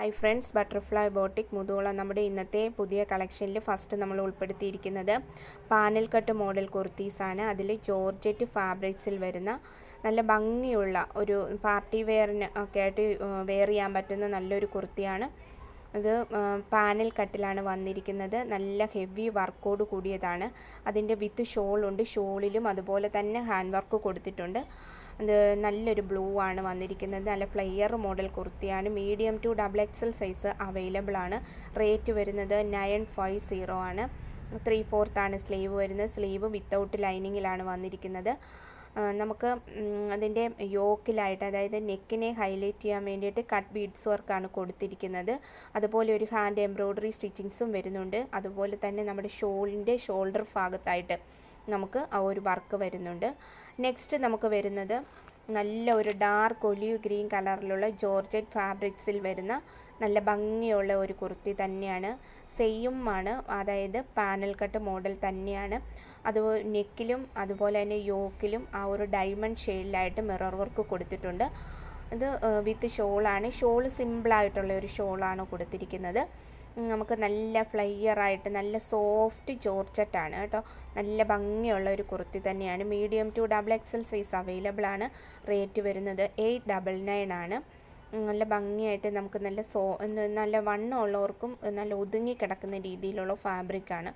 Hi friends, butterfly boutique Muthukulam നമ്മുടെ ഇന്നത്തെ പുതിയ കളക്ഷനിൽ ഫസ്റ്റ് നമ്മൾ ഉൾപ്പെടുത്തിയിരിക്കുന്നത് പാനൽ കട്ട് മോഡൽ കുർത്തീസാണ്. അതിൽ ജോർജറ്റ് ഫാബ്രിക്സിൽ വരുന്ന നല്ല ഭംഗിയുള്ള ഒരു പാർട്ടി വെയറിന് ഒക്കെ ആയിട്ട് വെയർ ചെയ്യാൻ പറ്റുന്ന നല്ലൊരു കുർത്തിയാണ്. ഇത് പാനൽ കട്ടിലാണ് വന്നിരിക്കുന്നത്. നല്ല ഹെവി വർക്കോട് കൂടിയതാണ്. അതിൻ്റെ വിത്ത് ഷോളുണ്ട്. ഷോളിലും അതുപോലെ തന്നെ ഹാൻഡ് വർക്ക് കൊടുത്തിട്ടുണ്ട്. അത് നല്ലൊരു ബ്ലൂ ആണ് വന്നിരിക്കുന്നത്. നല്ല ഫ്ലെയർ മോഡൽ കുർത്തിയാണ്. Medium to XXL size available ആണ്. റേറ്റ് വരുന്നത് 950 ആണ്. 3/4 ആണ് സ്ലീവ് വരുന്നത്. സ്ലീവ് വിത്തൗട്ട് ലൈനിങ്ങിലാണ് വന്നിരിക്കുന്നത്. നമുക്ക് അതിൻ്റെ യോക്കിലായിട്ട്, അതായത് നെക്കിനെ ഹൈലൈറ്റ് ചെയ്യാൻ വേണ്ടിയിട്ട് കട്ട് ബീഡ്സ് വർക്കാണ് കൊടുത്തിരിക്കുന്നത്. അതുപോലെ ഒരു ഹാൻഡ് എംബ്രോയ്ഡറി സ്റ്റിച്ചിങ്സും വരുന്നുണ്ട്. അതുപോലെ തന്നെ നമ്മുടെ ഷോളിൻ്റെ ഷോൾഡർ ഭാഗത്തായിട്ട് നമുക്ക് ആ ഒരു വർക്ക് വരുന്നുണ്ട്. നെക്സ്റ്റ് നമുക്ക് വരുന്നത് നല്ല ഒരു ഡാർക്ക് ഒലിവ് ഗ്രീൻ കളറിലുള്ള ജോർജറ്റ് ഫാബ്രിക്സിൽ വരുന്ന നല്ല ഭംഗിയുള്ള ഒരു കുർത്തി തന്നെയാണ്. സെയിം ആണ്, അതായത് പാനൽ കട്ട് മോഡൽ തന്നെയാണ്. അത് നെക്കിലും അതുപോലെ തന്നെ യോക്കിലും ആ ഒരു ഡയമണ്ട് ഷെയ്ഡിലായിട്ട് മിറർ വർക്ക് കൊടുത്തിട്ടുണ്ട്. ഇത് വിത്ത് ഷോളാണ്. ഷോൾ സിമ്പിളായിട്ടുള്ള ഒരു ഷോളാണ് കൊടുത്തിരിക്കുന്നത്. നമുക്ക് നല്ല ഫ്ലയറായിട്ട് നല്ല സോഫ്റ്റ് ജോർജറ്റാണ് കേട്ടോ. നല്ല ഭംഗിയുള്ള ഒരു കുർത്തി തന്നെയാണ്. Medium to XXL size available ആണ്. റേറ്റ് വരുന്നത് 899 ആണ്. നല്ല ഭംഗിയായിട്ട് നമുക്ക് നല്ല വണ്ണമുള്ളവർക്കും നല്ല ഒതുങ്ങി കിടക്കുന്ന രീതിയിലുള്ള ഫാബ്രിക്കാണ്.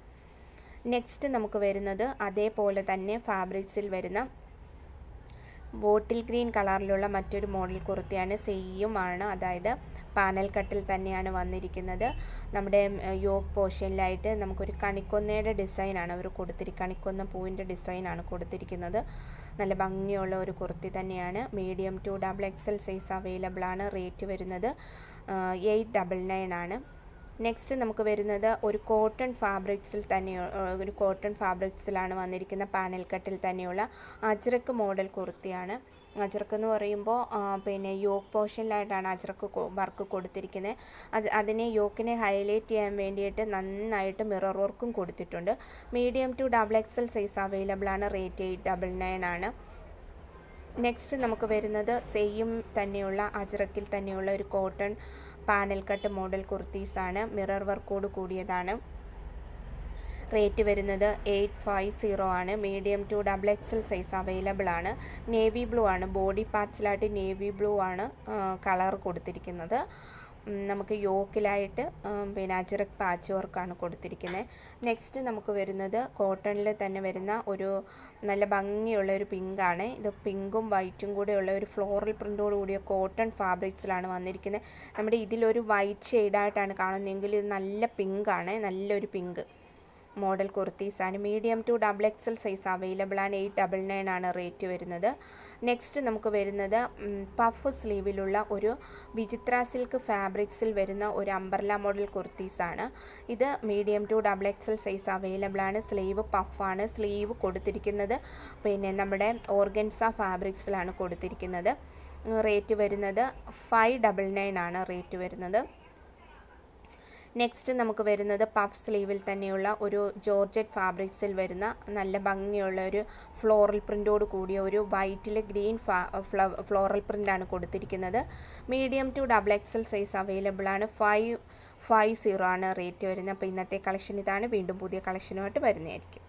നെക്സ്റ്റ് നമുക്ക് വരുന്നത് അതേപോലെ തന്നെ ഫാബ്രിക്സിൽ വരുന്ന ബോട്ടിൽ ഗ്രീൻ കളറിലുള്ള മറ്റൊരു മോഡൽ കുർത്തിയാണ്. സെയിം ആണ്, അതായത് പാനൽ കട്ടിൽ തന്നെയാണ് വന്നിരിക്കുന്നത്. നമ്മുടെ യോക്ക് പോർഷനിലായിട്ട് നമുക്കൊരു കണിക്കൊന്നയുടെ ഡിസൈനാണ് അവർ കണിക്കൊന്ന പൂവിൻ്റെ ഡിസൈനാണ് കൊടുത്തിരിക്കുന്നത്. നല്ല ഭംഗിയുള്ള ഒരു കുർത്തി തന്നെയാണ്. Medium to XXL size available ആണ്. റേറ്റ് വരുന്നത് 899 ആണ്. നെക്സ്റ്റ് നമുക്ക് വരുന്നത് ഒരു കോട്ടൺ ഫാബ്രിക്സിലാണ് വന്നിരിക്കുന്ന പാനൽ കട്ടിൽ തന്നെയുള്ള അജ്രക്ക് മോഡൽ കുർത്തിയാണ്. അജ്രക്ക് എന്ന് പറയുമ്പോൾ പിന്നെ യോക്ക് പോർഷനിലായിട്ടാണ് അജ്രക്ക് വർക്ക് കൊടുത്തിരിക്കുന്നത്. അതിനെ യോക്കിനെ ഹൈലൈറ്റ് ചെയ്യാൻ വേണ്ടിയിട്ട് നന്നായിട്ട് മിറർ വർക്കും കൊടുത്തിട്ടുണ്ട്. Medium to XXL size available ആണ്. റേറ്റ് 899 ആണ്. നെക്സ്റ്റ് നമുക്ക് വരുന്നത് സെയിം തന്നെയുള്ള അജ്രക്കിൽ തന്നെയുള്ള ഒരു കോട്ടൺ പാനൽ കട്ട് മോഡൽ കുർത്തീസാണ്. മിറർ വർക്കോട് കൂടിയതാണ്. റേറ്റ് വരുന്നത് 850 ആണ്. Medium to XXL size available ആണ്. നേവി ബ്ലൂ ആണ്. ബോഡി പാർട്സിലായിട്ട് നേവി ബ്ലൂ ആണ് കളർ കൊടുത്തിരിക്കുന്നത്. നമുക്ക് യോക്കിലായിട്ട് പിന്നെ അജ്രക് പാച്ച് വർക്കാണ് കൊടുത്തിരിക്കുന്നത്. നെക്സ്റ്റ് നമുക്ക് വരുന്നത് കോട്ടണിൽ തന്നെ വരുന്ന ഒരു നല്ല ഭംഗിയുള്ള ഒരു പിങ്കാണ്. ഇത് പിങ്കും വൈറ്റും കൂടെയുള്ള ഒരു ഫ്ലോറൽ പ്രിൻ്റോട് കൂടിയ കോട്ടൺ ഫാബ്രിക്സിലാണ് വന്നിരിക്കുന്നത്. നമ്മുടെ ഇതിലൊരു വൈറ്റ് ഷെയ്ഡായിട്ടാണ് കാണുന്നതെങ്കിൽ ഇത് നല്ല പിങ്കാണ്. നല്ലൊരു പിങ്ക് മോഡൽ കുർത്തീസാണ്. Medium to XXL size available ആണ്. 899 ആണ് റേറ്റ് വരുന്നത്. നെക്സ്റ്റ് നമുക്ക് വരുന്നത് പഫ് സ്ലീവിലുള്ള ഒരു വിചിത്ര സിൽക്ക് ഫാബ്രിക്സിൽ വരുന്ന ഒരു അംബ്രല മോഡൽ കുർത്തീസാണ്. ഇത് medium to XXL size available ആണ്. സ്ലീവ് പഫാണ്. സ്ലീവ് കൊടുത്തിരിക്കുന്നത് പിന്നെ നമ്മുടെ ഓർഗൻസ ഫാബ്രിക്സിലാണ് കൊടുത്തിരിക്കുന്നത്. റേറ്റ് വരുന്നത് 599 ആണ് റേറ്റ് വരുന്നത്. നെക്സ്റ്റ് നമുക്ക് വരുന്നത് പഫ് സ്ലീവിൽ തന്നെയുള്ള ഒരു ജോർജറ്റ് ഫാബ്രിക്സിൽ വരുന്ന നല്ല ഭംഗിയുള്ള ഒരു ഫ്ലോറൽ പ്രിൻ്റോട് കൂടിയ ഒരു വൈറ്റിൽ ഗ്രീൻ ഫ്ലോറൽ പ്രിൻ്റാണ് കൊടുത്തിരിക്കുന്നത്. Medium to XXL size available ആണ്. 550 ആണ് റേറ്റ് വരുന്നത്. അപ്പോൾ ഇന്നത്തെ കളക്ഷൻ ഇതാണ്. വീണ്ടും പുതിയ കളക്ഷനുമായിട്ട് വരുന്നതായിരിക്കും.